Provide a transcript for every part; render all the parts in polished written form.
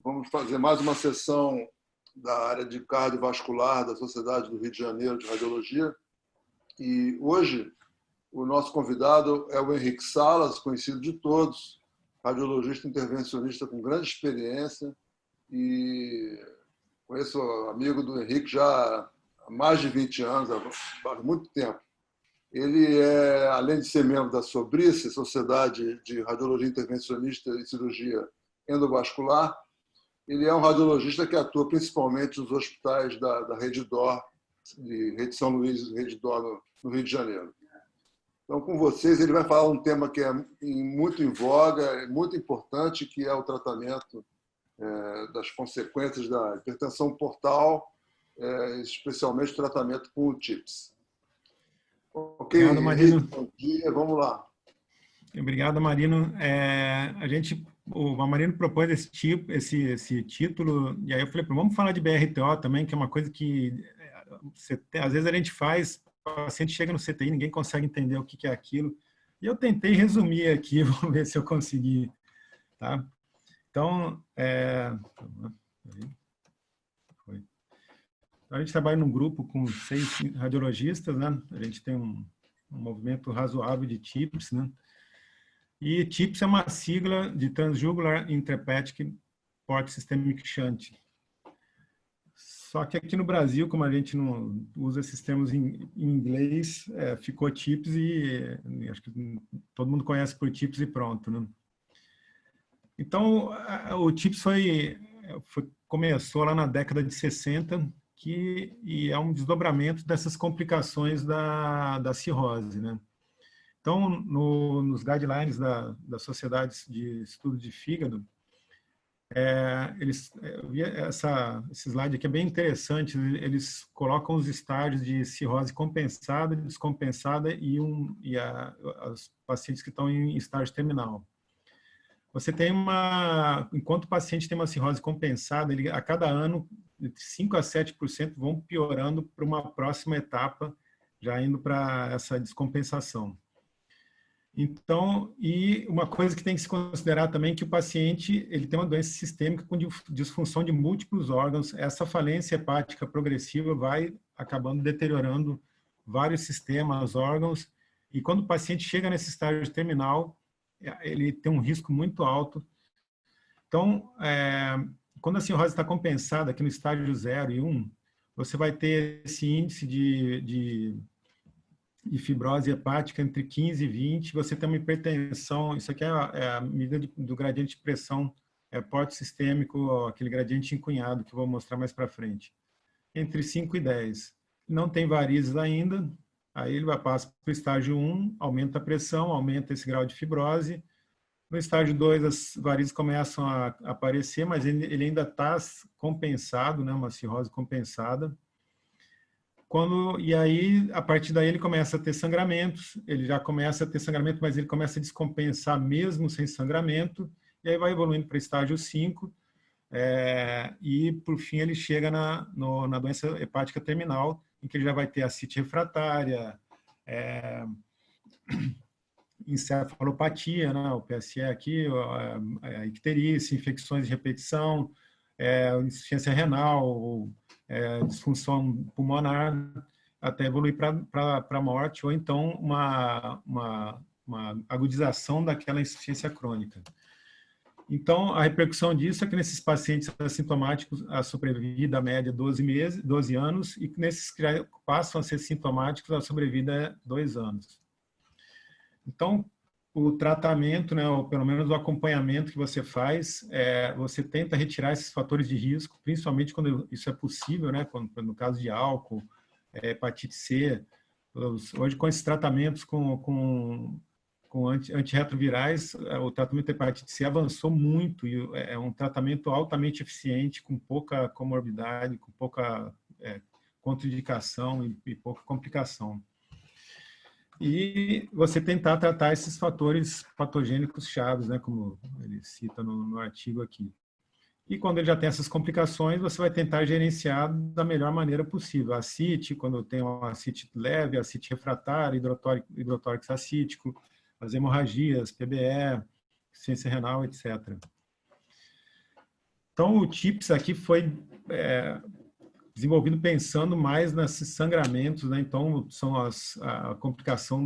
Vamos fazer mais uma sessão da área de cardiovascular da Sociedade do Rio de Janeiro de Radiologia. E hoje o nosso convidado é o Henrique Salas, conhecido de todos, radiologista intervencionista com grande experiência. E conheço amigo do Henrique já há mais de 20 anos, há muito tempo. Ele é, além de ser membro da SOBRICE, Sociedade de Radiologia Intervencionista e Cirurgia Endovascular, ele é um radiologista que atua principalmente nos hospitais da Rede DOR, de Rede São Luís, Rede DOR no Rio de Janeiro. Então, com vocês, ele vai falar um tema que é muito em voga, muito importante, que é o tratamento das consequências da hipertensão portal, especialmente o tratamento com o TIPS. Ok, obrigado, Marino. Bom dia, vamos lá. Obrigado, Marino. O Marino propôs esse título, e aí eu falei, vamos falar de BRTO também, que é uma coisa que às vezes a gente faz, o paciente chega no CTI, ninguém consegue entender o que é aquilo, e eu tentei resumir aqui, vamos ver se eu consegui. Tá? Então, a gente trabalha num grupo com 6 radiologistas, né? A gente tem um movimento razoável de TIPS, né? E TIPS é uma sigla de Transjugular Intrahepatic Port Systemic Shunt. Só que aqui no Brasil, como a gente não usa esses termos em inglês, ficou TIPS e acho que todo mundo conhece por TIPS e pronto, né? Então, o TIPS começou lá na década de 60, e é um desdobramento dessas complicações da cirrose, né? Então, nos guidelines das sociedades de estudo de fígado, eu vi esse slide aqui é bem interessante, eles colocam os estágios de cirrose compensada, descompensada e os pacientes que estão em estágio terminal. Você tem enquanto o paciente tem uma cirrose compensada, ele, a cada ano, de 5 a 7% vão piorando para uma próxima etapa, já indo para essa descompensação. Então, e uma coisa que tem que se considerar também é que o paciente ele tem uma doença sistêmica com disfunção de múltiplos órgãos. Essa falência hepática progressiva vai acabando deteriorando vários sistemas, órgãos, e quando o paciente chega nesse estágio terminal, ele tem um risco muito alto. Então, quando a cirrose está compensada aqui no estágio 0 e 1, você vai ter esse índice de fibrose hepática entre 15 e 20, você tem uma hipertensão, isso aqui é a medida do gradiente de pressão porte sistêmico, aquele gradiente encunhado que eu vou mostrar mais para frente, entre 5 e 10. Não tem varizes ainda, aí ele vai passar para o estágio 1, aumenta a pressão, aumenta esse grau de fibrose. No estágio 2, as varizes começam a aparecer, mas ele ainda está compensado, né, uma cirrose compensada. E aí, a partir daí, ele começa a ter sangramentos, ele já começa a ter sangramento, mas ele começa a descompensar mesmo sem sangramento, e aí vai evoluindo para o estágio 5, e, por fim, ele chega na doença hepática terminal, em que ele já vai ter ascite refratária, encefalopatia, né, o PSE aqui, a icterícia, infecções de repetição, insuficiência renal, disfunção pulmonar, até evoluir para a morte, ou então uma agudização daquela insuficiência crônica. Então, a repercussão disso é que nesses pacientes assintomáticos, a sobrevida média é 12 anos, e nesses que já passam a ser sintomáticos, a sobrevida é 2 anos. Então, o tratamento, né, ou pelo menos o acompanhamento que você faz, você tenta retirar esses fatores de risco, principalmente quando isso é possível, né, no caso de álcool, hepatite C. Hoje, com esses tratamentos com antirretrovirais, o tratamento de hepatite C avançou muito, e é um tratamento altamente eficiente, com pouca comorbidade, com pouca contraindicação e pouca complicação. E você tentar tratar esses fatores patogênicos chaves, né, como ele cita no artigo aqui. E quando ele já tem essas complicações, você vai tentar gerenciar da melhor maneira possível. A ascite, quando tem uma ascite leve, ascite refratária, hidrotórax acítico, as hemorragias, PBE, insuficiência renal, etc. Então, o TIPS aqui foi desenvolvido pensando mais nesses sangramentos, né? Então, são a complicação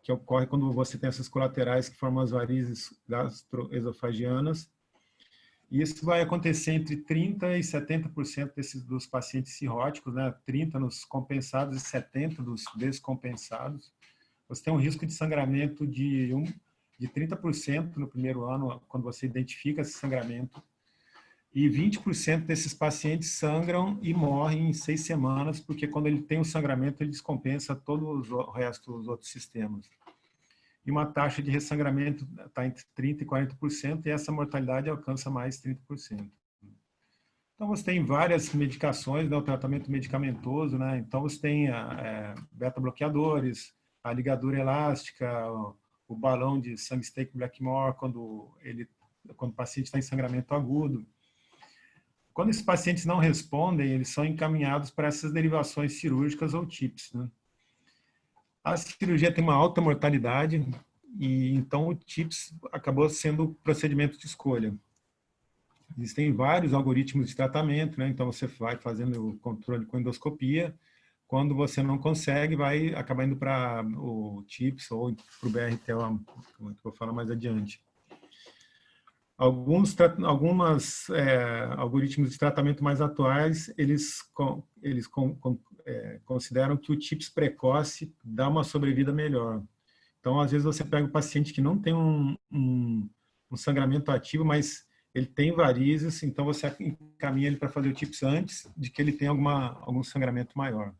que ocorre quando você tem essas colaterais que formam as varizes gastroesofagianas. E isso vai acontecer entre 30% e 70% dos pacientes cirróticos, né? 30% nos compensados e 70% dos descompensados. Você tem um risco de sangramento de 30% no primeiro ano, quando você identifica esse sangramento. E 20% desses pacientes sangram e morrem em 6 semanas, porque quando ele tem um sangramento, ele descompensa todo o resto dos outros sistemas. E uma taxa de ressangramento está entre 30% e 40%, e essa mortalidade alcança mais 30%. Então, você tem várias medicações, né, o tratamento medicamentoso, né? Então, você tem beta-bloqueadores, a ligadura elástica, o balão de Sangstein-Blackmore, quando o paciente está em sangramento agudo. Quando esses pacientes não respondem, eles são encaminhados para essas derivações cirúrgicas ou TIPS, né? A cirurgia tem uma alta mortalidade e então o TIPS acabou sendo o procedimento de escolha. Existem vários algoritmos de tratamento, né? Então você vai fazendo o controle com endoscopia. Quando você não consegue, vai acabar indo para o TIPS ou para o BRT, como eu vou falar mais adiante. Alguns algoritmos de tratamento mais atuais, eles consideram que o TIPS precoce dá uma sobrevida melhor. Então, às vezes, você pega o paciente que não tem um sangramento ativo, mas ele tem varizes, então você encaminha ele para fazer o TIPS antes de que ele tenha algum sangramento maior,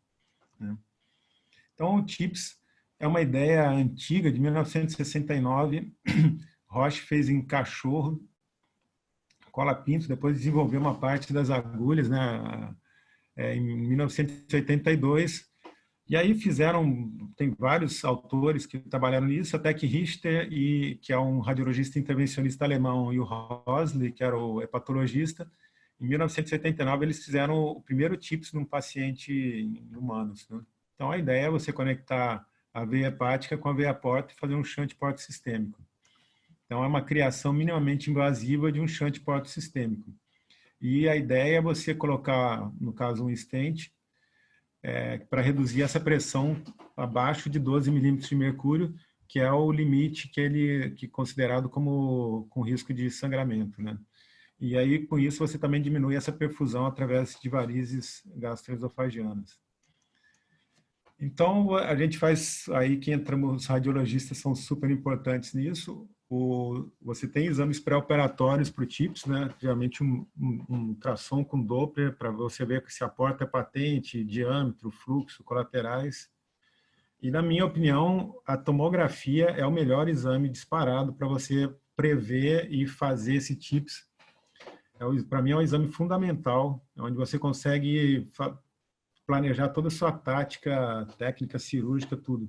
né? Então, o TIPS é uma ideia antiga, de 1969, Roche fez em cachorro, cola-pinto, depois desenvolveu uma parte das agulhas, né, em 1982. E aí tem vários autores que trabalharam nisso, até que Richter, que é um radiologista intervencionista alemão, e o Rosli, que era o hepatologista, em 1989 eles fizeram o primeiro TIPS num paciente em humanos, né? Então a ideia é você conectar a veia hepática com a veia porta e fazer um shunt porta sistêmico. Então, é uma criação minimamente invasiva de um shunt porta sistêmico. E a ideia é você colocar, no caso, um stent, para reduzir essa pressão abaixo de 12 milímetros de mercúrio, que é o limite que é considerado como com risco de sangramento, né? E aí, com isso, você também diminui essa perfusão através de varizes gastroesofagianas. Então, a gente faz aí que entramos, os radiologistas são super importantes nisso. Você tem exames pré-operatórios para o TIPS, né? Geralmente um ultrassom com Doppler para você ver se a porta é patente, diâmetro, fluxo, colaterais. E, na minha opinião, a tomografia é o melhor exame disparado para você prever e fazer esse TIPS. Para mim, é um exame fundamental, onde você consegue planejar toda a sua tática, técnica, cirúrgica, tudo.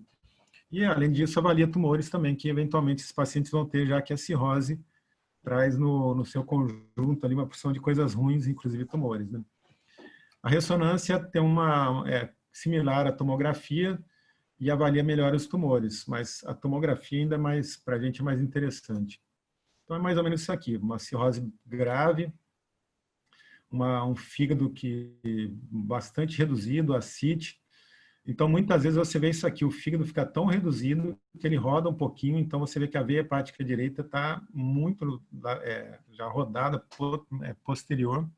E, além disso, avalia tumores também, que eventualmente esses pacientes vão ter, já que a cirrose traz no seu conjunto ali uma porção de coisas ruins, inclusive tumores, né? A ressonância tem similar à tomografia e avalia melhor os tumores, mas a tomografia ainda mais, para a gente, é mais interessante. Então, é mais ou menos isso aqui, uma cirrose grave, um fígado bastante reduzido, ascite. Então, muitas vezes você vê isso aqui, o fígado fica tão reduzido que ele roda um pouquinho, então você vê que a veia hepática direita está muito já rodada posterior.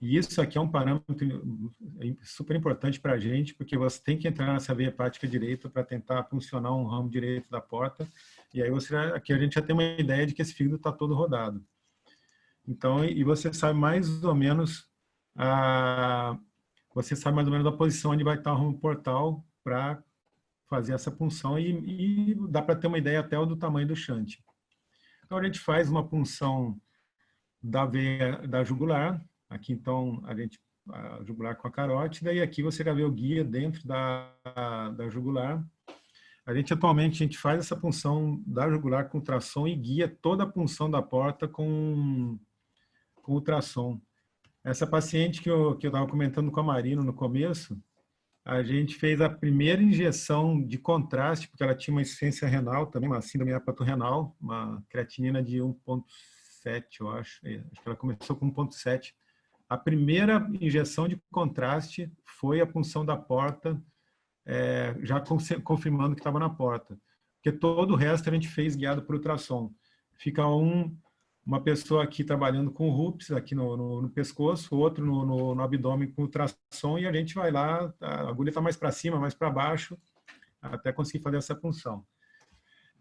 E isso aqui é um parâmetro super importante para a gente, porque você tem que entrar nessa veia hepática direita para tentar funcionar um ramo direito da porta, e aí aqui a gente já tem uma ideia de que esse fígado está todo rodado. Então, e você sabe mais ou menos a posição onde vai estar o rumo portal para fazer essa punção e dá para ter uma ideia até do tamanho do shunt. Então, a gente faz uma punção da veia da jugular. Aqui, então, a jugular com a carótida, e aqui você já vê o guia dentro da jugular. Atualmente, a gente faz essa punção da jugular com ultrassom e guia toda a punção da porta com ultrassom. Essa paciente que eu estava comentando com a Marina no começo, a gente fez a primeira injeção de contraste, porque ela tinha uma insuficiência renal também, uma síndrome hepatorenal, uma creatinina de 1,6 1.7, eu acho. Acho que ela começou com 1.7. A primeira injeção de contraste foi a punção da porta, já confirmando que estava na porta. Porque todo o resto a gente fez guiado por ultrassom. Fica uma pessoa aqui trabalhando com RUPS, aqui no pescoço, outro no abdômen com ultrassom, e a gente vai lá, a agulha está mais para cima, mais para baixo, até conseguir fazer essa punção.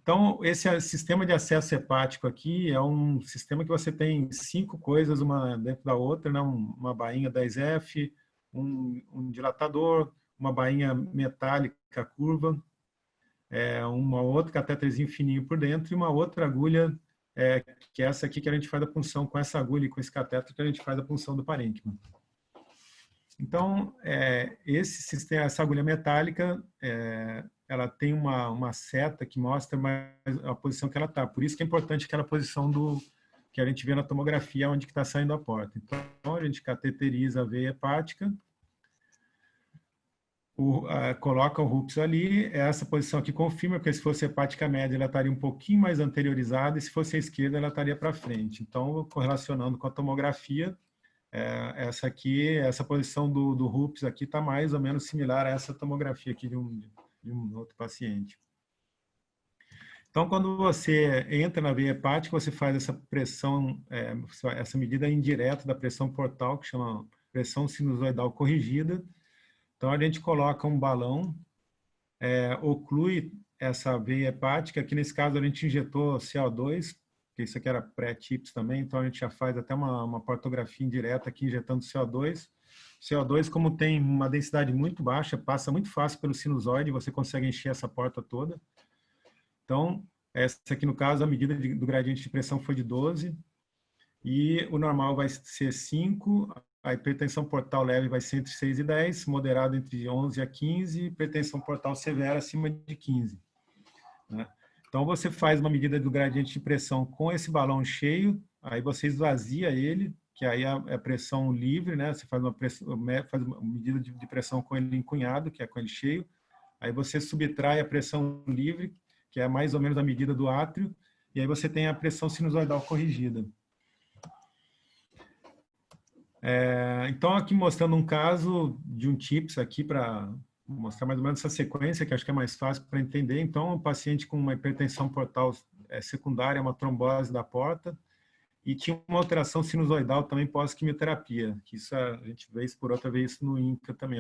Então, esse sistema de acesso hepático aqui é um sistema que você tem 5 coisas, uma dentro da outra, né? Uma bainha 10F, um dilatador, uma bainha metálica curva, uma outra catéterzinho fininho por dentro e uma outra agulha, que é essa aqui que a gente faz a punção com essa agulha e com esse catéter que a gente faz a punção do parênquima. Então, esse sistema, essa agulha metálica, ela tem uma seta que mostra mais a posição que ela está. Por isso que é importante aquela posição que a gente vê na tomografia, onde está saindo a porta. Então, a gente cateteriza a veia hepática, coloca o RUPS ali, essa posição aqui confirma, porque se fosse hepática média, ela estaria um pouquinho mais anteriorizada, e se fosse a esquerda, ela estaria para frente. Então, correlacionando com a tomografia, essa posição do RUPS aqui está mais ou menos similar a essa tomografia aqui de um outro paciente. Então, quando você entra na veia hepática, você faz essa pressão, essa medida indireta da pressão portal, que chama pressão sinusoidal corrigida. Então, a gente coloca um balão, oclui essa veia hepática, aqui nesse caso a gente injetou CO2, porque isso aqui era pré-TIPS também, então a gente já faz até uma portografia indireta aqui, injetando CO2. CO2, como tem uma densidade muito baixa, passa muito fácil pelo sinusoide, você consegue encher essa porta toda. Então, essa aqui no caso, a medida do gradiente de pressão foi de 12, e o normal vai ser 5, a hipertensão portal leve vai ser entre 6 e 10, moderado entre 11 a 15, e hipertensão portal severa acima de 15. Né? Então, você faz uma medida do gradiente de pressão com esse balão cheio, aí você esvazia ele, que aí é pressão livre, né? Você faz uma medida de pressão com ele encunhado, que é com ele cheio, aí você subtrai a pressão livre, que é mais ou menos a medida do átrio, e aí você tem a pressão sinusoidal corrigida. Então, aqui mostrando um caso de um TIPS aqui para mostrar mais ou menos essa sequência, que acho que é mais fácil para entender. Então, um paciente com uma hipertensão portal secundária, uma trombose da porta, e tinha uma alteração sinusoidal também pós-quimioterapia, que isso a gente vez por outra vez isso no INCA também.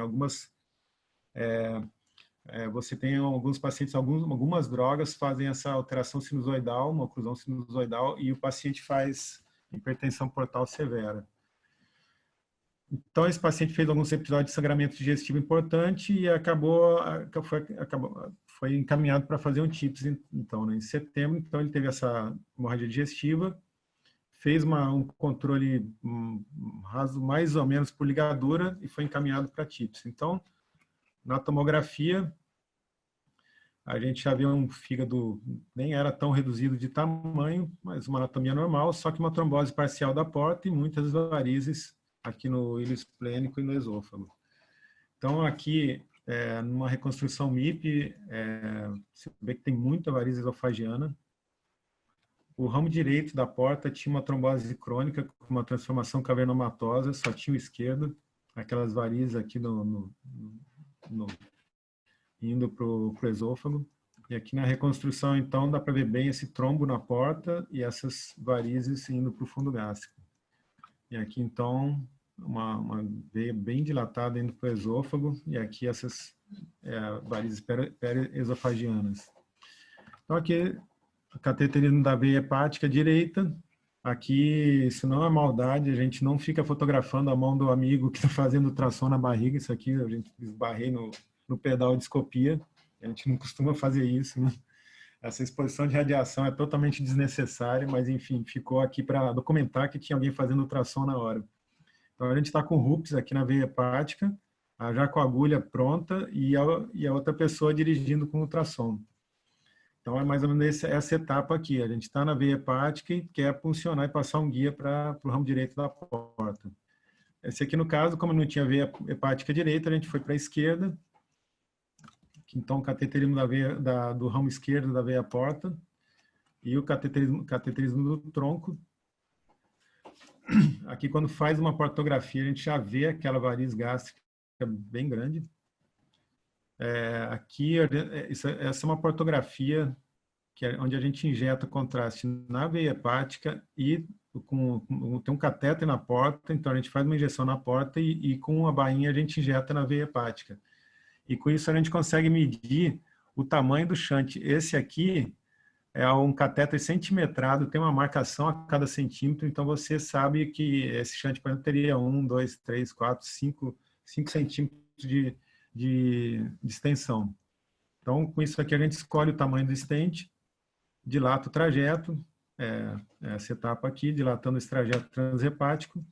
Você tem alguns pacientes, algumas drogas fazem essa alteração sinusoidal, uma oclusão sinusoidal, e o paciente faz hipertensão portal severa. Então, esse paciente fez alguns episódios de sangramento digestivo importante e foi encaminhado para fazer um TIPS, então, né, em setembro. Então, ele teve essa hemorragia digestiva, fez um controle raso, mais ou menos por ligadura, e foi encaminhado para TIPS. Então, na tomografia, a gente já viu um fígado, nem era tão reduzido de tamanho, mas uma anatomia normal, só que uma trombose parcial da porta e muitas varizes aqui no ilho esplênico e no esôfago. Então, aqui, numa reconstrução MIP, você vê que tem muita varize esofagiana. O ramo direito da porta tinha uma trombose crônica com uma transformação cavernomatosa, só tinha o esquerdo, aquelas varizes aqui indo para o esôfago. E aqui na reconstrução, então, dá para ver bem esse trombo na porta e essas varizes indo para o fundo gástrico. E aqui, então, uma veia bem dilatada indo para o esôfago, e aqui essas varizes peresofagianas. Então, aqui, o cateterismo da veia hepática direita. Aqui, isso não é maldade, a gente não fica fotografando a mão do amigo que está fazendo ultrassom na barriga. Isso aqui a gente esbarrei no pedal de escopia. A gente não costuma fazer isso, né? Essa exposição de radiação é totalmente desnecessária, mas, enfim, ficou aqui para documentar que tinha alguém fazendo ultrassom na hora. Então, a gente está com RUPS aqui na veia hepática, já com a agulha pronta e a outra pessoa dirigindo com ultrassom. Então, é mais ou menos essa etapa aqui. A gente está na veia hepática e quer funcionar e passar um guia para o ramo direito da porta. Esse aqui, no caso, como não tinha veia hepática direita, a gente foi para a esquerda. Então, o cateterismo do ramo esquerdo da veia porta e o cateterismo do tronco. aqui quando faz uma portografia, a gente já vê aquela variz gástrica bem grande. Aqui, essa é uma portografia onde a gente injeta contraste na veia hepática e tem um catéter na porta, então a gente faz uma injeção na porta e com a bainha a gente injeta na veia hepática. E com isso a gente consegue medir o tamanho do shunt. Esse aqui é um catéter centimetrado, tem uma marcação a cada centímetro, então você sabe que esse shunt, por exemplo, teria 1, 2, 3, 4, 5 centímetros de extensão. Então, com isso aqui a gente escolhe o tamanho do stent, dilata o trajeto, essa etapa aqui, dilatando esse trajeto transhepático,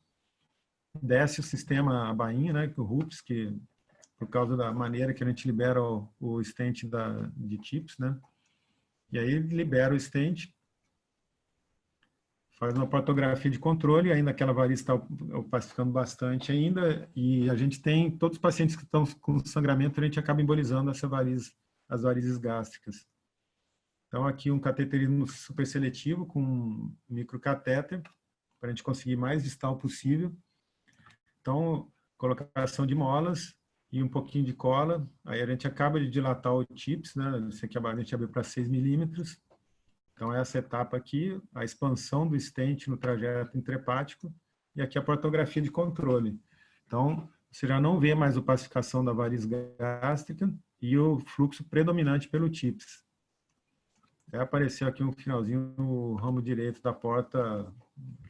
desce o sistema, a bainha, né, o RUPS, que por causa da maneira que a gente libera o stent de TIPS, né, e aí libera o stent, faz uma portografia de controle, ainda aquela variz está opacificando bastante ainda, e a gente tem, todos os pacientes que estão com sangramento, a gente acaba embolizando as varizes gástricas. Então, aqui um cateterismo super seletivo com um microcatéter, para a gente conseguir mais distal possível. Então, colocação de molas e um pouquinho de cola. Aí a gente acaba de dilatar o TIPS, né? Esse aqui a gente abriu para 6 milímetros. Então, essa etapa aqui, a expansão do stent no trajeto intrahepático, e aqui a portografia de controle. Então, você já não vê mais opacificação da variz gástrica e o fluxo predominante pelo TIPS. Apareceu aqui um finalzinho no ramo direito da porta,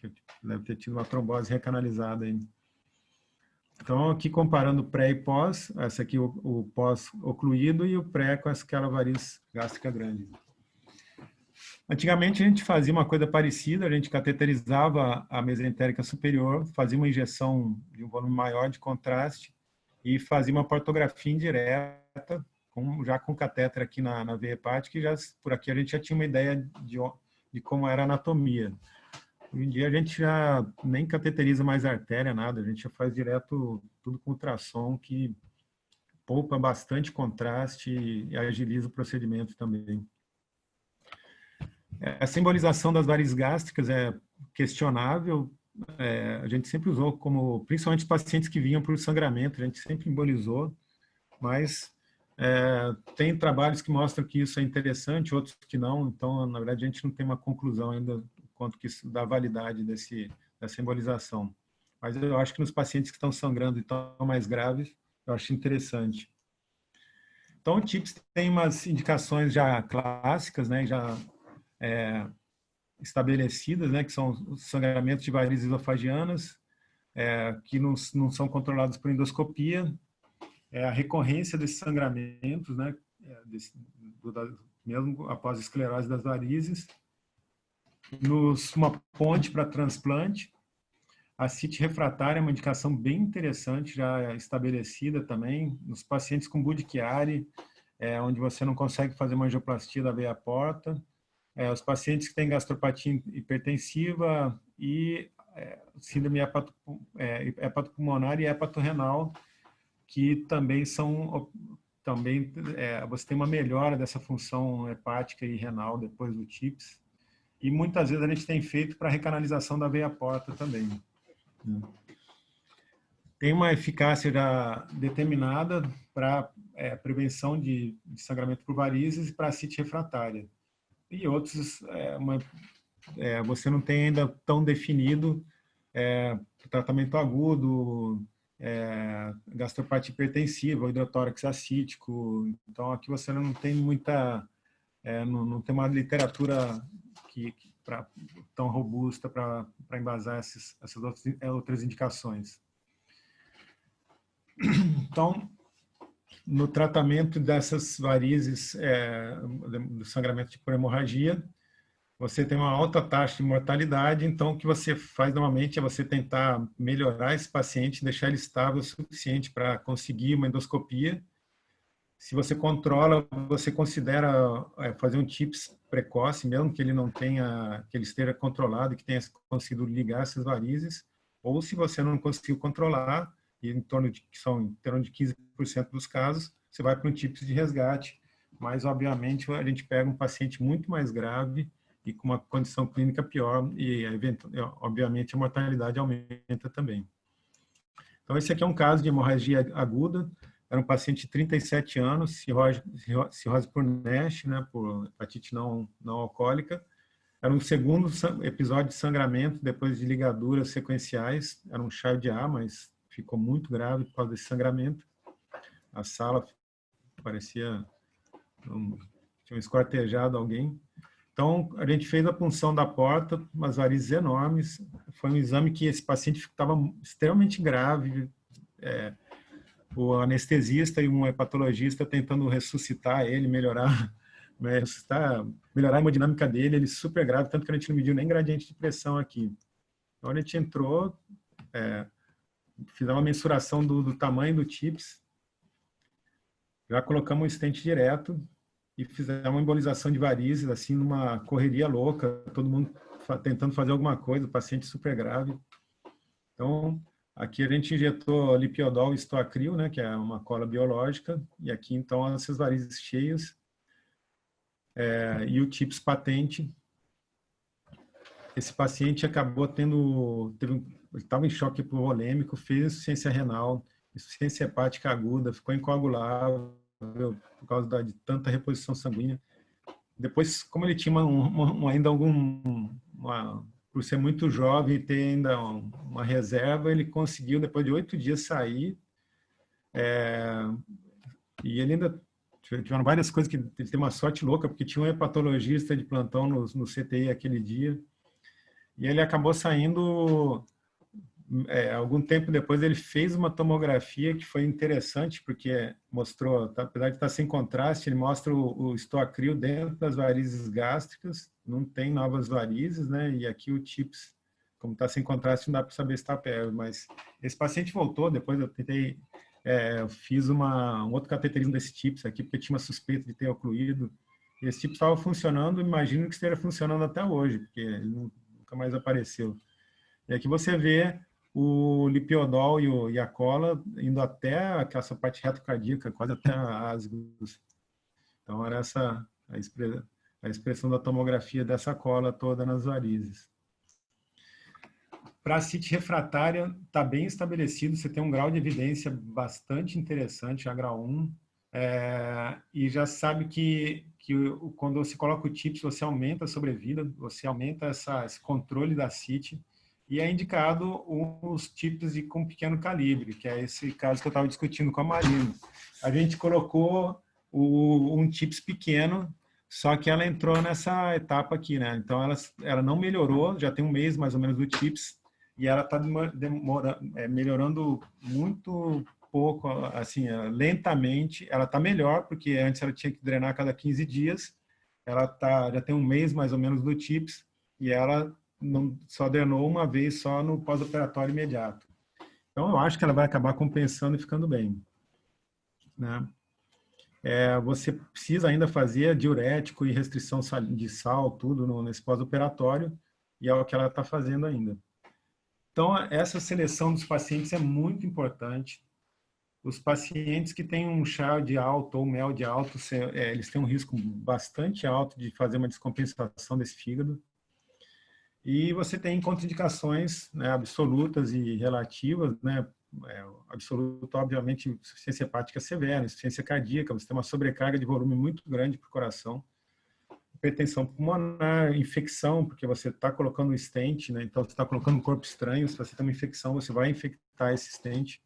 que deve ter tido uma trombose recanalizada aí. Então, aqui comparando pré e pós, essa aqui o pós ocluído e o pré com aquela variz gástrica grande. Antigamente a gente fazia uma coisa parecida, a gente cateterizava a mesentérica superior, fazia uma injeção de um volume maior de contraste e fazia uma portografia indireta, já com o catéter aqui na veia hepática, e por aqui a gente já tinha uma ideia de como era a anatomia. Hoje em dia a gente já nem cateteriza mais a artéria, nada, a gente já faz direto tudo com ultrassom, que poupa bastante contraste e agiliza o procedimento também. A simbolização das varizes gástricas é questionável, a gente sempre usou como, principalmente os pacientes que vinham por sangramento, a gente sempre embolizou, mas tem trabalhos que mostram que isso é interessante, outros que não, então, na verdade, a gente não tem uma conclusão ainda quanto que isso dá validade dessa embolização. Mas eu acho que nos pacientes que estão sangrando e estão mais graves, eu acho interessante. Então, o TIPS tem umas indicações já clássicas, né, já estabelecidas, né, que são os sangramentos de varizes esofagianas, que não são controlados por endoscopia, a recorrência desses sangramentos, né, mesmo após a esclerose das varizes, uma ponte para transplante. A CIT refratária é uma indicação bem interessante, já estabelecida também, nos pacientes com Budd-Chiari, onde você não consegue fazer uma angioplastia da veia porta, os pacientes que têm gastropatia hipertensiva e síndrome hepatopulmonar e hepatorrenal, que também você tem uma melhora dessa função hepática e renal depois do TIPS. E muitas vezes a gente tem feito para recanalização da veia porta também. Tem uma eficácia já determinada para prevenção de sangramento por varizes e para ascite refratária. E outros, você não tem ainda tão definido tratamento agudo, gastropatia hipertensiva, hidrotórax acítico. Então, aqui você não tem muita, não tem uma literatura tão robusta para embasar essas outras indicações. Então, no tratamento dessas varizes, do sangramento por hemorragia, você tem uma alta taxa de mortalidade, então o que você faz normalmente é você tentar melhorar esse paciente, deixar ele estável o suficiente para conseguir uma endoscopia. Se você controla, você considera fazer um TIPS precoce, mesmo que ele não tenha, que ele esteja controlado, que tenha conseguido ligar essas varizes, ou se você não conseguiu controlar, e em torno de 15% dos casos, você vai para um TIPS de resgate. Mas, obviamente, a gente pega um paciente muito mais grave e com uma condição clínica pior, e obviamente a mortalidade aumenta também. Então, esse aqui é um caso de hemorragia aguda. Era um paciente de 37 anos, cirrose por NASH, né, por hepatite não alcoólica. Era um segundo episódio de sangramento depois de ligaduras sequenciais. Era um Child-A, mas ficou muito grave por causa desse sangramento. A sala parecia tinha esquartejado alguém. Então, a gente fez a punção da porta, umas varizes enormes. Foi um exame que esse paciente estava extremamente grave. O anestesista e um hepatologista tentando ressuscitar ele, melhorar a hemodinâmica dele, ele super grave, tanto que a gente não mediu nem gradiente de pressão aqui. Então, a gente entrou, fizemos uma mensuração do tamanho do TIPS, já colocamos um stent direto e fizemos uma embolização de varizes, assim, numa correria louca, todo mundo tentando fazer alguma coisa, o paciente super grave. Então, aqui a gente injetou lipiodol e stoacril, né, que é uma cola biológica, e aqui, então, essas varizes cheias, e o TIPS patente. Esse paciente acabou ele estava em choque hipovolêmico, fez insuficiência renal, insuficiência hepática aguda, ficou incoagulável por causa de tanta reposição sanguínea. Depois, como ele tinha por ser muito jovem e ter ainda uma reserva, ele conseguiu, depois de 8 dias, sair. E ele ainda tiveram várias coisas que ele teve uma sorte louca, porque tinha um hepatologista de plantão no CTI aquele dia. E ele acabou saindo, algum tempo depois ele fez uma tomografia que foi interessante, porque mostrou, apesar de estar sem contraste, ele mostra o stoacril dentro das varizes gástricas, não tem novas varizes, né? E aqui o TIPS, como está sem contraste, não dá para saber se está perto, mas esse paciente voltou, depois eu tentei, eu fiz um outro cateterismo desse TIPS aqui, porque tinha uma suspeita de ter ocluído, e esse TIPS estava funcionando, imagino que esteja funcionando até hoje, porque ele nunca mais apareceu. E aqui você vê o lipiodol e a cola indo até essa parte retrocardíaca, quase até a asgos. Então, era essa a expressão da tomografia dessa cola toda nas varizes. Para a CIT refratária, está bem estabelecido, você tem um grau de evidência bastante interessante, a grau 1, e já sabe que quando você coloca o TIPS, você aumenta a sobrevida, você aumenta esse controle da CIT, e é indicado os TIPS com pequeno calibre, que é esse caso que eu estava discutindo com a Marina. A gente colocou um TIPS pequeno, só que ela entrou nessa etapa aqui, né? Então, ela não melhorou, já tem um mês mais ou menos do TIPS, e ela está melhorando muito pouco, assim, lentamente. Ela está melhor, porque antes ela tinha que drenar a cada 15 dias. Ela já tem um mês mais ou menos do TIPS, e ela só drenou uma vez só no pós-operatório imediato. Então, eu acho que ela vai acabar compensando e ficando bem, né? Você precisa ainda fazer diurético e restrição de sal, tudo nesse pós-operatório, e é o que ela está fazendo ainda. Então, essa seleção dos pacientes é muito importante. Os pacientes que têm um Child alto ou MELD alto, eles têm um risco bastante alto de fazer uma descompensação desse fígado. E você tem contraindicações, né, absolutas e relativas, né? Absoluto, obviamente, insuficiência hepática severa, insuficiência cardíaca, você tem uma sobrecarga de volume muito grande para o coração, hipertensão pulmonar, infecção, porque você está colocando um stent, né? Então você está colocando um corpo estranho, se você tem uma infecção, você vai infectar esse stent.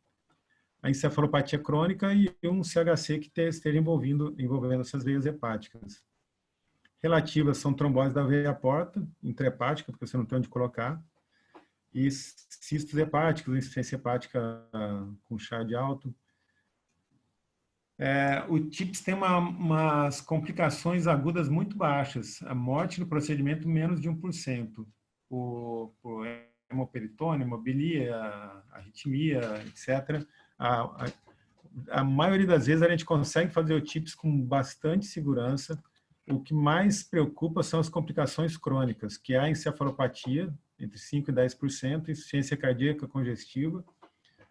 A encefalopatia crônica e um CHC que esteja envolvendo essas veias hepáticas. Relativas são trombose da veia porta, intrahepática, porque você não tem onde colocar, e cistos hepáticos, insuficiência hepática com Child alto. O TIPS tem umas complicações agudas muito baixas. A morte no procedimento, menos de 1%. Por hemoperitônia, hemobilia, arritmia, etc. A maioria das vezes a gente consegue fazer o TIPS com bastante segurança. O que mais preocupa são as complicações crônicas, que é a encefalopatia, entre 5% e 10%, insuficiência cardíaca congestiva,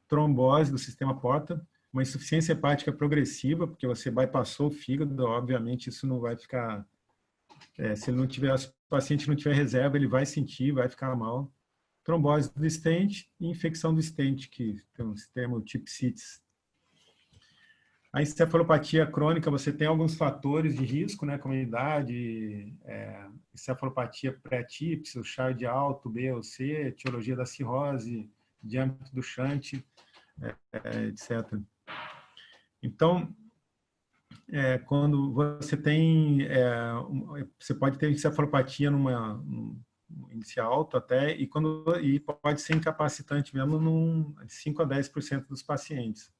trombose do sistema porta, uma insuficiência hepática progressiva, porque você bypassou o fígado, obviamente isso não vai ficar Se ele não tiver, se o paciente não tiver reserva, ele vai sentir, vai ficar mal. Trombose do stent e infecção do stent, que tem um termo TIPSITS. A encefalopatia crônica, você tem alguns fatores de risco, né, como idade, encefalopatia pré-TIPS, o Child alto, B ou C, etiologia da cirrose, diâmetro do shunt, etc. Então, quando você tem, você pode ter encefalopatia numa índice alto até, e pode ser incapacitante mesmo num 5 a 10% dos pacientes.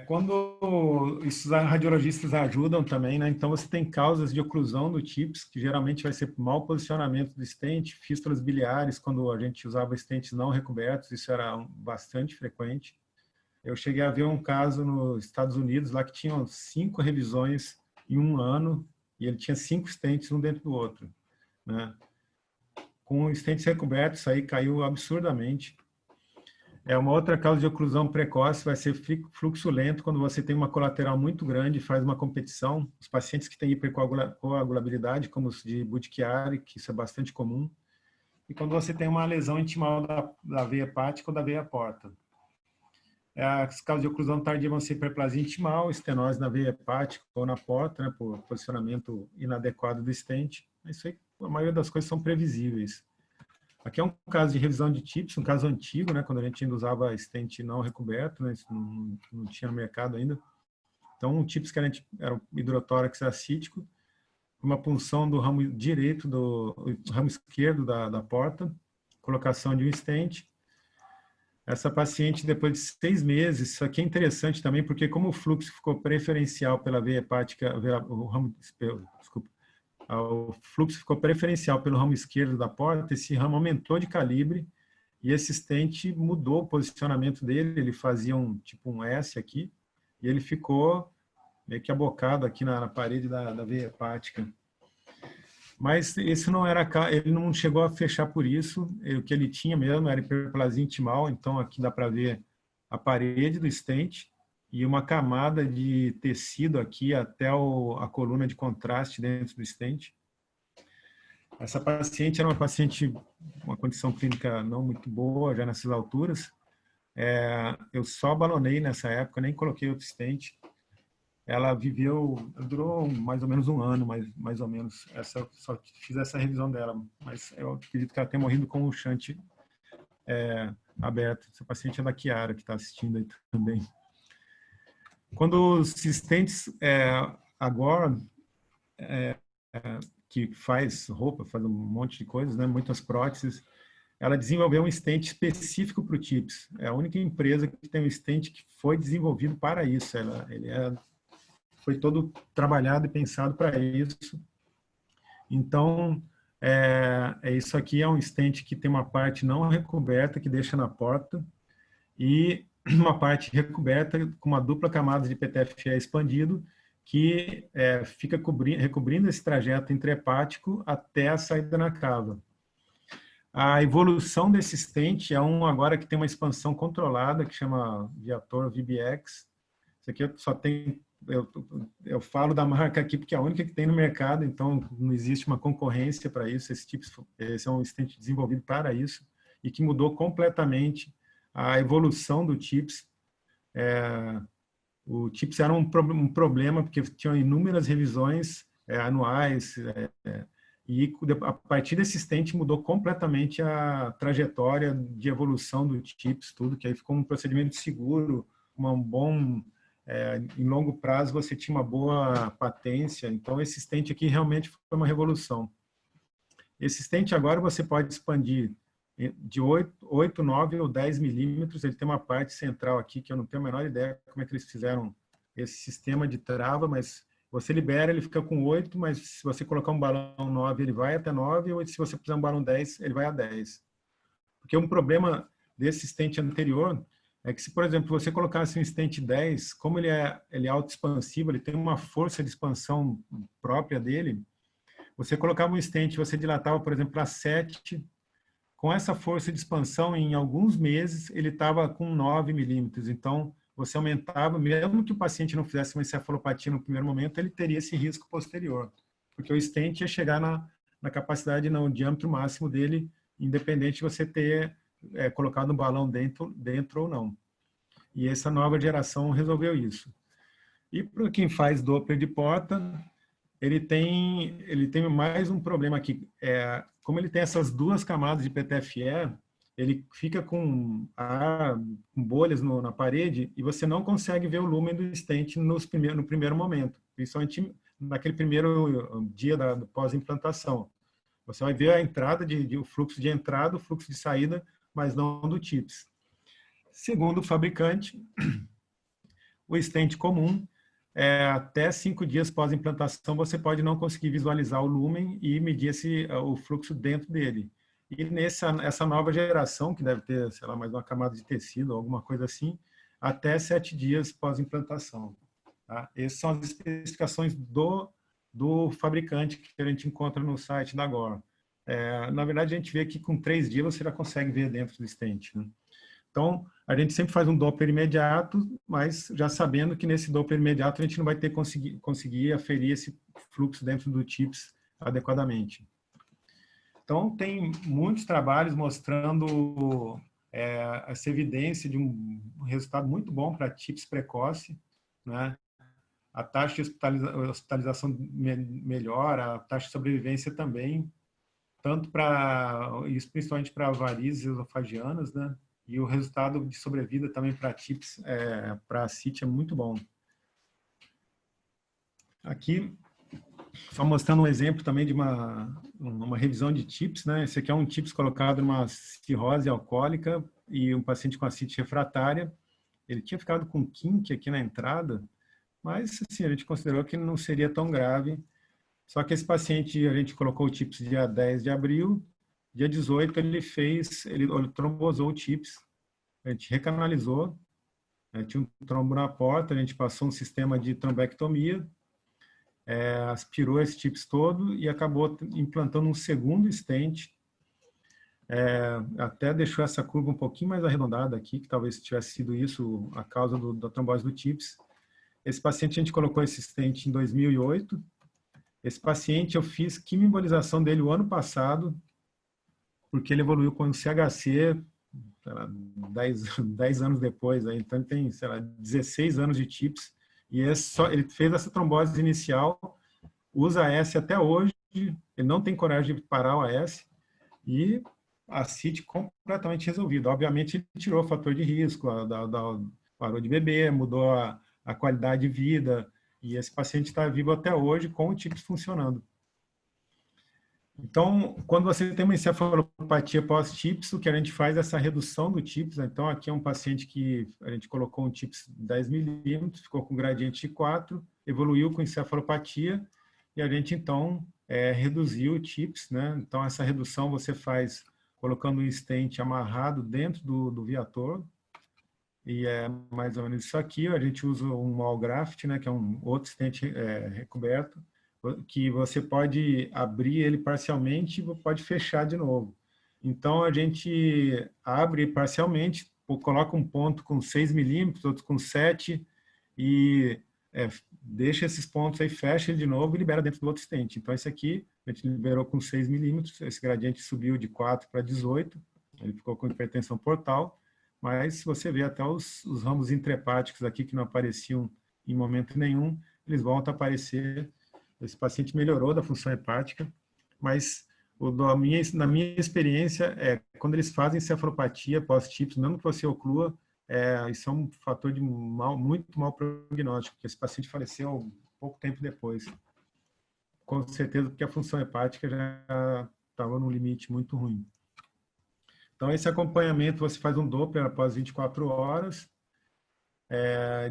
Quando esses radiologistas ajudam também, né? Então você tem causas de oclusão do TIPS, que geralmente vai ser mau posicionamento do stent, fístulas biliares, quando a gente usava stents não recobertos, isso era bastante frequente. Eu cheguei a ver um caso nos Estados Unidos, lá que tinham 5 revisões em um ano, e ele tinha 5 stents um dentro do outro, né? Com stents recobertos, isso aí caiu absurdamente. Uma outra causa de oclusão precoce vai ser fluxo lento, quando você tem uma colateral muito grande e faz uma competição. Os pacientes que têm hipercoagulabilidade, como os de Budd-Chiari, que isso é bastante comum. E quando você tem uma lesão intimal da veia hepática ou da veia porta. As causas de oclusão tardia vão ser hiperplasia intimal, estenose na veia hepática ou na porta, né, por posicionamento inadequado do stent. Isso aí, a maioria das coisas são previsíveis. Aqui é um caso de revisão de TIPS, um caso antigo, né, quando a gente ainda usava stent não recoberto, né, isso não tinha no mercado ainda. Então, um TIPS que era um hidrotórax acítico, uma punção do ramo direito, do ramo esquerdo da porta, colocação de um stent. Essa paciente, depois de 6 meses, isso aqui é interessante também, porque como o fluxo ficou preferencial pela veia hepática, o fluxo ficou preferencial pelo ramo esquerdo da porta, esse ramo aumentou de calibre e esse stent mudou o posicionamento dele, ele fazia tipo um S aqui, e ele ficou meio que abocado aqui na parede da veia hepática. Mas esse não era, ele não chegou a fechar por isso, o que ele tinha mesmo era hiperplasia intimal, então aqui dá para ver a parede do stent e uma camada de tecido aqui até a coluna de contraste dentro do stent. Essa paciente era uma paciente com uma condição clínica não muito boa, já nessas alturas. Eu só balonei nessa época, nem coloquei outro stent. Ela durou mais ou menos um ano, mais ou menos. Só fiz essa revisão dela, mas eu acredito que ela tenha morrido com o shunt aberto. Essa paciente é da Chiara, que está assistindo aí também. Quando os stents, agora, que faz roupa, faz um monte de coisas, né, muitas próteses, ela desenvolveu um stent específico para o TIPS. É a única empresa que tem um stent que foi desenvolvido para isso. Ele foi todo trabalhado e pensado para isso. Então, isso aqui é um stent que tem uma parte não recoberta, que deixa na porta, e uma parte recoberta com uma dupla camada de PTFE expandido, que fica recobrindo esse trajeto intrahepático até a saída na cava. A evolução desse stent é agora que tem uma expansão controlada, que chama Viator VBX. Isso aqui só tem... Eu falo da marca aqui porque é a única que tem no mercado, então não existe uma concorrência para isso. Esse é um stent desenvolvido para isso e que mudou completamente a evolução do TIPS. O TIPS era um problema porque tinha inúmeras revisões anuais e a partir desse stent mudou completamente a trajetória de evolução do TIPS, tudo, que aí ficou um procedimento seguro, em longo prazo você tinha uma boa patência, então esse stent aqui realmente foi uma revolução. Esse stent agora você pode expandir de 8, 9 ou 10 milímetros, ele tem uma parte central aqui que eu não tenho a menor ideia como é que eles fizeram esse sistema de trava, mas você libera, ele fica com 8, mas se você colocar um balão 9, ele vai até 9, ou se você puser um balão 10, ele vai a 10. Porque um problema desse stent anterior é que se, por exemplo, você colocasse um stent 10, como ele é autoexpansivo, ele tem uma força de expansão própria dele, você colocava um stent, você dilatava, por exemplo, para 7, com essa força de expansão, em alguns meses, ele estava com 9 milímetros. Então, você aumentava, mesmo que o paciente não fizesse uma encefalopatia no primeiro momento, ele teria esse risco posterior, porque o stent ia chegar na capacidade, no diâmetro máximo dele, independente de você ter colocado um balão dentro ou não. E essa nova geração resolveu isso. E para quem faz Doppler de porta, ele tem mais um problema aqui. Como ele tem essas duas camadas de PTFE, ele fica com bolhas na parede e você não consegue ver o lumen do stent no primeiro momento, principalmente naquele primeiro dia do pós-implantação. Você vai ver a entrada, o fluxo de entrada, o fluxo de saída, mas não do TIPS. Segundo o fabricante, o stent comum, até 5 dias pós-implantação, você pode não conseguir visualizar o lumen e medir o fluxo dentro dele. E essa nova geração, que deve ter, sei lá, mais uma camada de tecido, alguma coisa assim, até 7 dias pós-implantação. Tá? Essas são as especificações do fabricante que a gente encontra no site da Gore. Na verdade, a gente vê que com 3 dias você já consegue ver dentro do stent, né? Então, a gente sempre faz um Doppler imediato, mas já sabendo que nesse Doppler imediato a gente não vai ter conseguir aferir esse fluxo dentro do TIPS adequadamente. Então, tem muitos trabalhos mostrando essa evidência de um resultado muito bom para TIPS precoce, né? A taxa de hospitalização melhora, a taxa de sobrevivência também, tanto isso principalmente para varizes esofagianas, né? E o resultado de sobrevida também para TIPS, para CIT é muito bom. Aqui, só mostrando um exemplo também de uma revisão de TIPS, né? Esse aqui é um TIPS colocado numa cirrose alcoólica e um paciente com ascite refratária. Ele tinha ficado com kink aqui na entrada, mas assim, a gente considerou que não seria tão grave. Só que esse paciente, a gente colocou o TIPS dia 10 de abril, dia 18 ele trombosou o TIPS, a gente recanalizou, tinha um trombo na porta, a gente passou um sistema de trombectomia, aspirou esse TIPS todo e acabou implantando um segundo stent, até deixou essa curva um pouquinho mais arredondada aqui, que talvez tivesse sido isso a causa da trombose do TIPS. Esse paciente, a gente colocou esse stent em 2008. Esse paciente, eu fiz quimioembolização dele o ano passado, porque ele evoluiu com CHC, sei lá, 10 anos depois. Aí, então, ele tem, sei lá, 16 anos de TIPS. E ele fez essa trombose inicial, usa AS até hoje, ele não tem coragem de parar o AS, e a CIT completamente resolvida. Obviamente, ele tirou o fator de risco, parou de beber, mudou a qualidade de vida, e esse paciente está vivo até hoje com o TIPS funcionando. Então, quando você tem uma encefalopatia pós-TIPS, o que a gente faz é essa redução do TIPS. Então, aqui é um paciente que a gente colocou um TIPS 10 milímetros, ficou com gradiente de 4, evoluiu com encefalopatia, e a gente, então, reduziu o TIPS, né? Então, essa redução você faz colocando um stent amarrado dentro do viator, e é mais ou menos isso aqui. A gente usa um Allgraft, né, que é um outro stent recoberto, que você pode abrir ele parcialmente e pode fechar de novo. Então, a gente abre parcialmente, coloca um ponto com 6 milímetros, outro com 7, e deixa esses pontos aí, fecha ele de novo e libera dentro do outro stent. Então, esse aqui a gente liberou com 6 milímetros, esse gradiente subiu de 4 para 18, ele ficou com hipertensão portal, mas se você vê até os ramos intrahepáticos aqui que não apareciam em momento nenhum, eles voltam a aparecer. Esse paciente melhorou da função hepática, mas na minha experiência, quando eles fazem encefalopatia pós-TIPS, mesmo que você oclua, isso é um fator de muito mau prognóstico, porque esse paciente faleceu pouco tempo depois. Com certeza, porque a função hepática já estava num limite muito ruim. Então, esse acompanhamento, você faz um Doppler após 24 horas,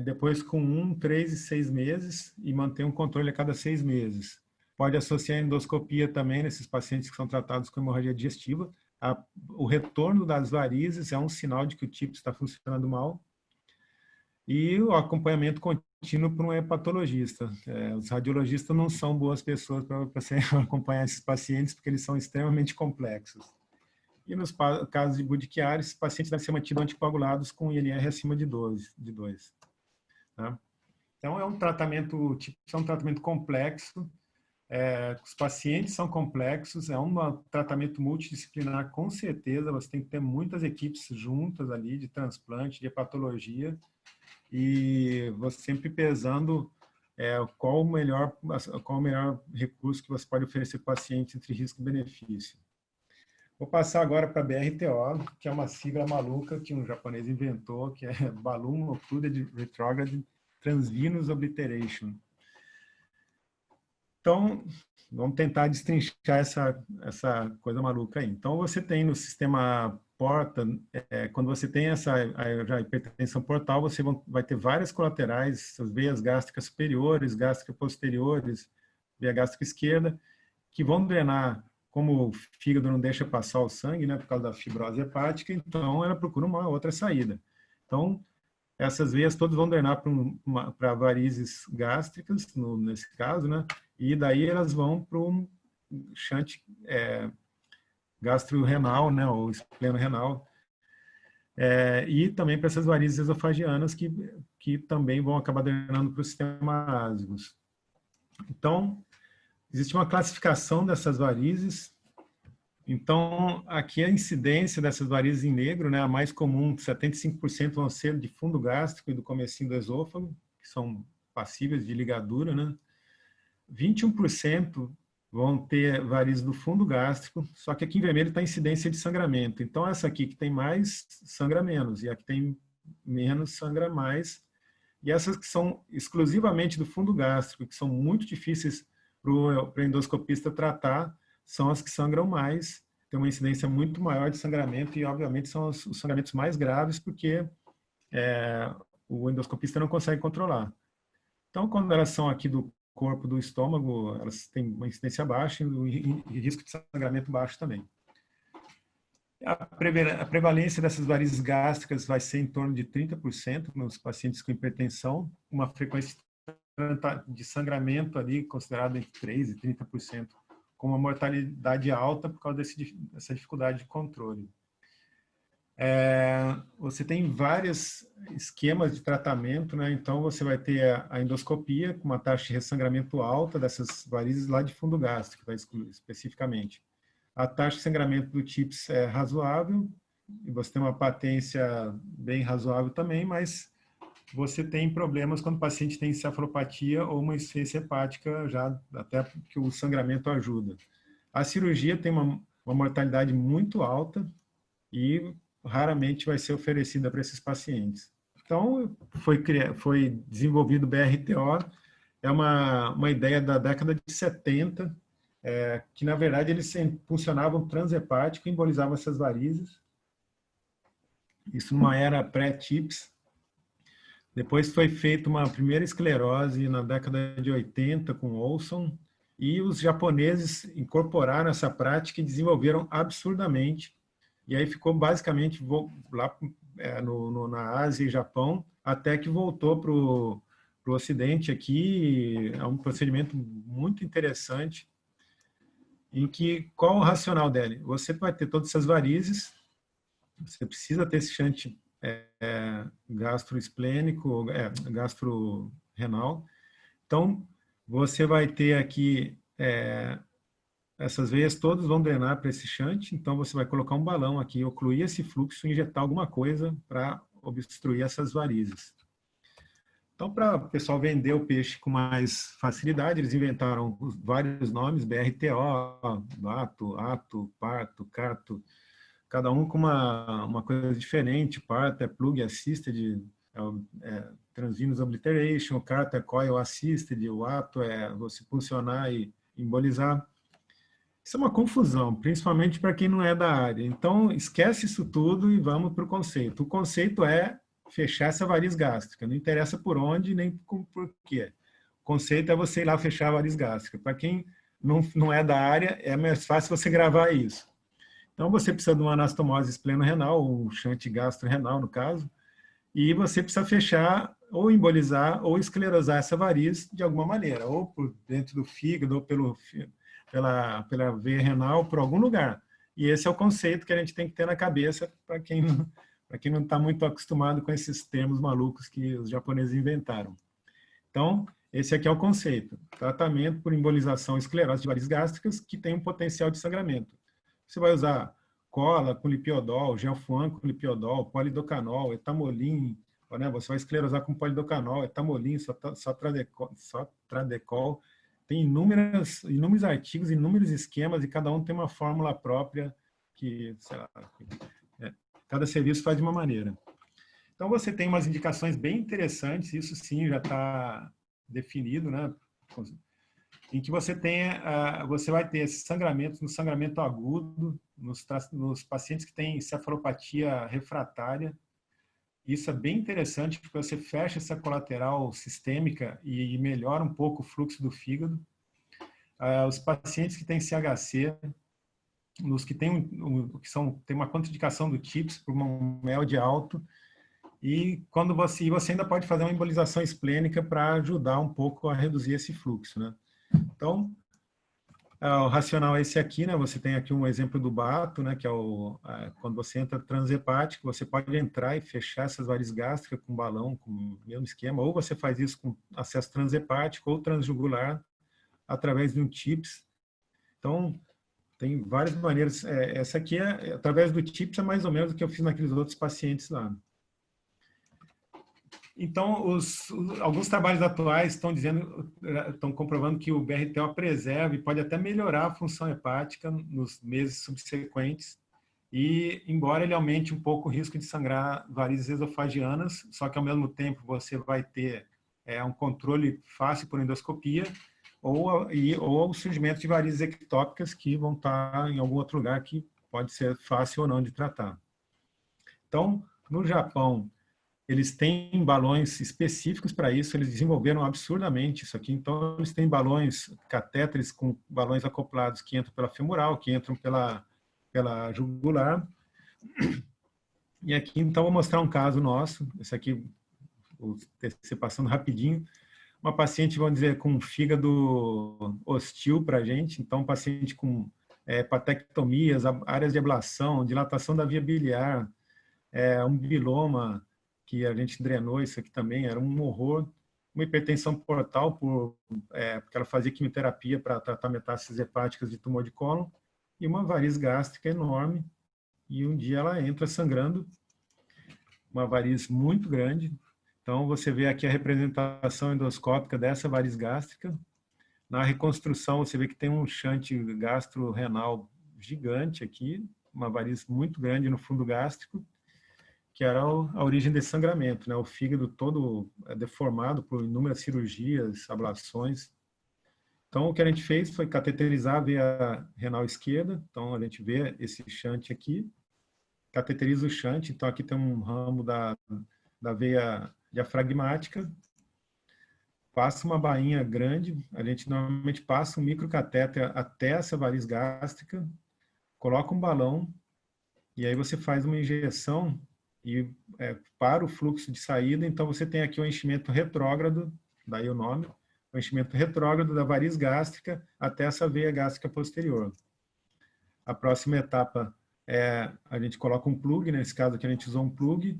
depois com 1, 3 e 6 meses, e mantém um controle a cada 6 meses. Pode associar endoscopia também nesses pacientes que são tratados com hemorragia digestiva. O retorno das varizes é um sinal de que o TIPS está funcionando mal. E o acompanhamento contínuo para um hepatologista. Os radiologistas não são boas pessoas para acompanhar esses pacientes, porque eles são extremamente complexos. E nos casos de Budd-Chiari, esses pacientes devem ser mantidos anticoagulados com INR acima de 2. Tá? Então, é um tratamento complexo, os pacientes são complexos, é um tratamento multidisciplinar, com certeza, você tem que ter muitas equipes juntas ali, de transplante, de hepatologia, e você sempre pesando qual o melhor recurso que você pode oferecer para o paciente entre risco e benefício. Vou passar agora para a BRTO, que é uma sigla maluca que um japonês inventou, que é Balloon Occluded Retrograde Transvenous Obliteration. Então, vamos tentar destrinchar essa coisa maluca aí. Então, você tem no sistema porta, quando você tem a hipertensão portal, você vai ter várias colaterais, as veias gástricas superiores, gástricas posteriores, veia gástrica esquerda, que vão drenar, como o fígado não deixa passar o sangue, né, por causa da fibrose hepática, então ela procura uma outra saída. Então, essas veias todas vão drenar para varizes gástricas, nesse caso, né, e daí elas vão para um shunt gastro-renal, né, ou espleno-renal, e também para essas varizes esofagianas que também vão acabar drenando para o sistema ásicos. Então, existe uma classificação dessas varizes. Então, aqui a incidência dessas varizes em negro, né, a mais comum, 75% vão ser de fundo gástrico e do comecinho do esôfago, que são passíveis de ligadura, né? 21% vão ter varizes do fundo gástrico, só que aqui em vermelho está a incidência de sangramento. Então, essa aqui que tem mais, sangra menos, e a que tem menos, sangra mais. E essas que são exclusivamente do fundo gástrico, que são muito difíceis para o endoscopista tratar, são as que sangram mais, tem uma incidência muito maior de sangramento e, obviamente, são os sangramentos mais graves, porque o endoscopista não consegue controlar. Então, quando elas são aqui do corpo do estômago, elas têm uma incidência baixa e risco de sangramento baixo também. A prevalência dessas varizes gástricas vai ser em torno de 30% nos pacientes com hipertensão, uma frequência de sangramento ali considerada entre 3% e 30%, com uma mortalidade alta por causa dessa dificuldade de controle. Você tem vários esquemas de tratamento, né? Então você vai ter a endoscopia com uma taxa de ressangramento alta dessas varizes lá de fundo gástrico, especificamente. A taxa de sangramento do TIPS é razoável, e você tem uma patência bem razoável também, mas você tem problemas quando o paciente tem encefalopatia ou uma insuficiência hepática, já até que o sangramento ajuda. A cirurgia tem uma mortalidade muito alta e raramente vai ser oferecida para esses pacientes. Então, foi desenvolvido o BRTO, é uma ideia da década de 70, que, na verdade, eles funcionavam transhepático e embolizavam essas varizes. Isso numa era pré-TIPS. Depois foi feita uma primeira esclerose na década de 80 com Olson, e os japoneses incorporaram essa prática e desenvolveram absurdamente. E aí ficou basicamente lá na Ásia e Japão, até que voltou para o Ocidente aqui. É um procedimento muito interessante, em que, qual o racional dele? Você vai ter todas essas varizes, você precisa ter esse shunt gastroesplênico, gastro-renal. Então, você vai ter aqui, essas veias todas vão drenar para esse shunt, então você vai colocar um balão aqui, ocluir esse fluxo, injetar alguma coisa para obstruir essas varizes. Então, para o pessoal vender o peixe com mais facilidade, eles inventaram vários nomes, BRTO, ato, parto, carto, cada um com uma coisa diferente. Parto é plug assisted, transvenous obliteration, o carto é coil assisted, o ato é você puncionar e embolizar. Isso é uma confusão, principalmente para quem não é da área. Então, esquece isso tudo e vamos para o conceito. O conceito é fechar essa variz gástrica. Não interessa por onde, nem por quê. O conceito é você ir lá fechar a variz gástrica. Para quem não é da área, é mais fácil você gravar isso. Então, você precisa de uma anastomose espleno-renal, um shunt gastro-renal, no caso, e você precisa fechar, ou embolizar, ou esclerosar essa variz de alguma maneira, ou por dentro do fígado, ou pela veia renal, por algum lugar. E esse é o conceito que a gente tem que ter na cabeça para quem não está muito acostumado com esses termos malucos que os japoneses inventaram. Então, esse aqui é o conceito. Tratamento por embolização esclerose de varizes gástricas que tem um potencial de sangramento. Você vai usar cola com lipiodol, gelfuan com lipiodol, polidocanol, etamolim, né? Você vai esclerosar com polidocanol, etamolim, sotradecol. Tem inúmeros artigos, inúmeros esquemas, e cada um tem uma fórmula própria que, sei lá, cada serviço faz de uma maneira. Então, você tem umas indicações bem interessantes, isso sim já está definido, né? Em que você vai ter esses sangramentos no sangramento agudo, nos pacientes que têm cefalopatia refratária. Isso é bem interessante, porque você fecha essa colateral sistêmica e melhora um pouco o fluxo do fígado. Os pacientes que têm CHC, nos que têm uma contraindicação do TIPS por um MELD alto, e você ainda pode fazer uma embolização esplênica para ajudar um pouco a reduzir esse fluxo, né? Então, o racional é esse aqui, né? Você tem aqui um exemplo do bato, né? Que é quando você entra transhepático, você pode entrar e fechar essas varizes gástricas com balão, com o mesmo esquema, ou você faz isso com acesso transhepático ou transjugular através de um TIPS. Então, tem várias maneiras. Essa aqui, através do TIPS, é mais ou menos o que eu fiz naqueles outros pacientes lá. Então, alguns trabalhos atuais estão comprovando que o BRTO preserva e pode até melhorar a função hepática nos meses subsequentes, e embora ele aumente um pouco o risco de sangrar varizes esofagianas, só que ao mesmo tempo você vai ter um controle fácil por endoscopia, ou o surgimento de varizes ectópicas que vão estar em algum outro lugar que pode ser fácil ou não de tratar. Então, no Japão, eles têm balões específicos para isso, eles desenvolveram absurdamente isso aqui. Então, eles têm catéteres com balões acoplados que entram pela femoral, que entram pela jugular. E aqui, então, vou mostrar um caso nosso. Esse aqui, vou ser passando rapidinho. Uma paciente, vamos dizer, com fígado hostil para a gente. Então, um paciente com hepatectomias, áreas de ablação, dilatação da via biliar, um biloma, que a gente drenou isso aqui também, era um horror, uma hipertensão portal, porque ela fazia quimioterapia para tratar metástases hepáticas de tumor de cólon, e uma variz gástrica enorme, e um dia ela entra sangrando, uma variz muito grande. Então, você vê aqui a representação endoscópica dessa variz gástrica. Na reconstrução, você vê que tem um shunt gastro-renal gigante aqui, uma variz muito grande no fundo gástrico, que era a origem desse sangramento, né? O fígado todo deformado por inúmeras cirurgias, ablações. Então, o que a gente fez foi cateterizar a veia renal esquerda. Então, a gente vê esse shunt aqui, cateteriza o shunt. Então, aqui tem um ramo da veia diafragmática, passa uma bainha grande, a gente normalmente passa um microcatéter até essa variz gástrica, coloca um balão, e aí você faz uma injeção e para o fluxo de saída. Então, você tem aqui o enchimento retrógrado, daí o nome, o enchimento retrógrado da variz gástrica até essa veia gástrica posterior. A próxima etapa a gente coloca um plug, nesse caso aqui a gente usou um plug,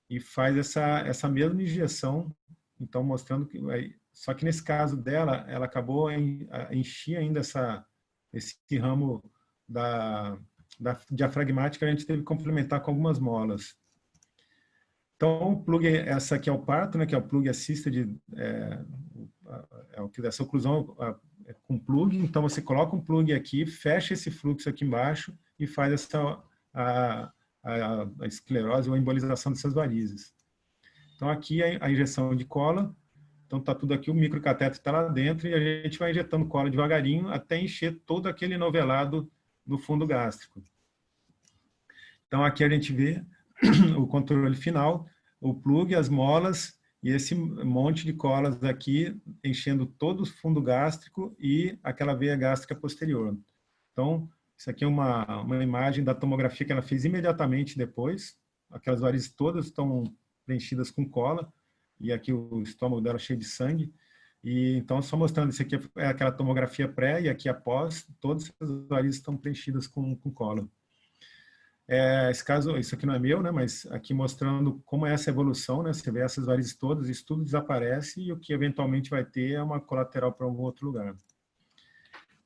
e faz essa mesma injeção, então mostrando que... Só que nesse caso dela, ela acabou encher ainda esse ramo da diafragmática, a gente teve que complementar com algumas molas. Então, o plug, essa aqui é o parto, né, que é o plug assisted, essa oclusão com plug. Então, você coloca um plug aqui, fecha esse fluxo aqui embaixo e faz a esclerose ou a embolização dessas varizes. Então, aqui a injeção de cola. Então, está tudo aqui, o microcateter está lá dentro e a gente vai injetando cola devagarinho até encher todo aquele novelado no fundo gástrico. Então, aqui a gente vê o controle final, o plug, as molas e esse monte de colas aqui enchendo todo o fundo gástrico e aquela veia gástrica posterior. Então, isso aqui é uma imagem da tomografia que ela fez imediatamente depois. Aquelas varizes todas estão preenchidas com cola e aqui o estômago dela cheio de sangue. E então, só mostrando, isso aqui é aquela tomografia pré e aqui após, todas as varizes estão preenchidas com cola. Esse caso, isso aqui não é meu, né, mas aqui mostrando como é essa evolução, né, você vê essas varizes todas, isso tudo desaparece e o que eventualmente vai ter é uma colateral para algum outro lugar.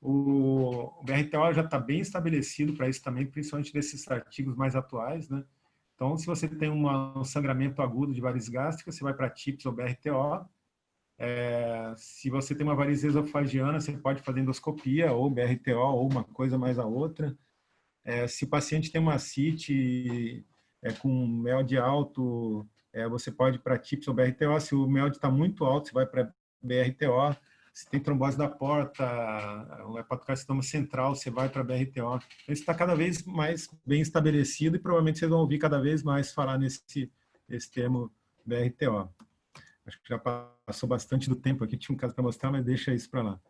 O BRTO já está bem estabelecido para isso também, principalmente desses artigos mais atuais, né? Então, se você tem um sangramento agudo de varizes gástricas, você vai para TIPS ou BRTO. Se você tem uma variz esofagiana, você pode fazer endoscopia, ou BRTO, ou uma coisa mais a outra. Se o paciente tem uma CIT com MELD alto, você pode ir para TIPS ou BRTO. Se o MELD está muito alto, você vai para BRTO. Se tem trombose da porta, um hepatocarcinoma central, você vai para BRTO. Então, isso está cada vez mais bem estabelecido e provavelmente vocês vão ouvir cada vez mais falar nesse termo BRTO. Acho que já passou bastante do tempo aqui, tinha um caso para mostrar, mas deixa isso para lá.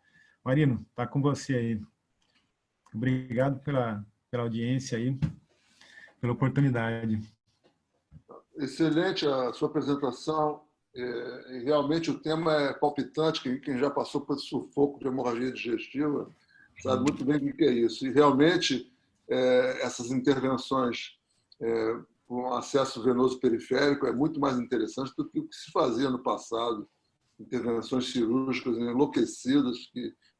Marino, está com você aí. Obrigado pela audiência aí, pela oportunidade. Excelente a sua apresentação. Realmente o tema é palpitante, quem já passou por esse sufoco de hemorragia digestiva sabe muito bem o que é isso. E realmente essas intervenções com acesso venoso periférico é muito mais interessante do que o que se fazia no passado. Intervenções cirúrgicas enlouquecidas,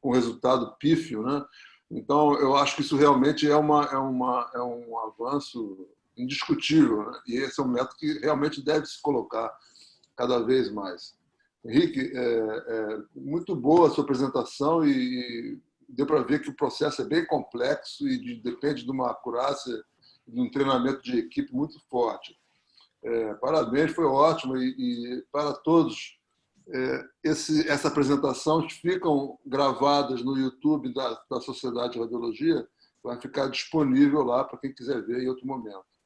com resultado pífio, né? Então, eu acho que isso realmente é um avanço indiscutível, né? E esse é um método que realmente deve se colocar cada vez mais. Henrique, muito boa a sua apresentação e deu para ver que o processo é bem complexo e depende de uma acurácia, de um treinamento de equipe muito forte. Parabéns, foi ótimo e para todos essa apresentação ficam gravadas no YouTube da Sociedade de Radiologia, vai ficar disponível lá para quem quiser ver em outro momento.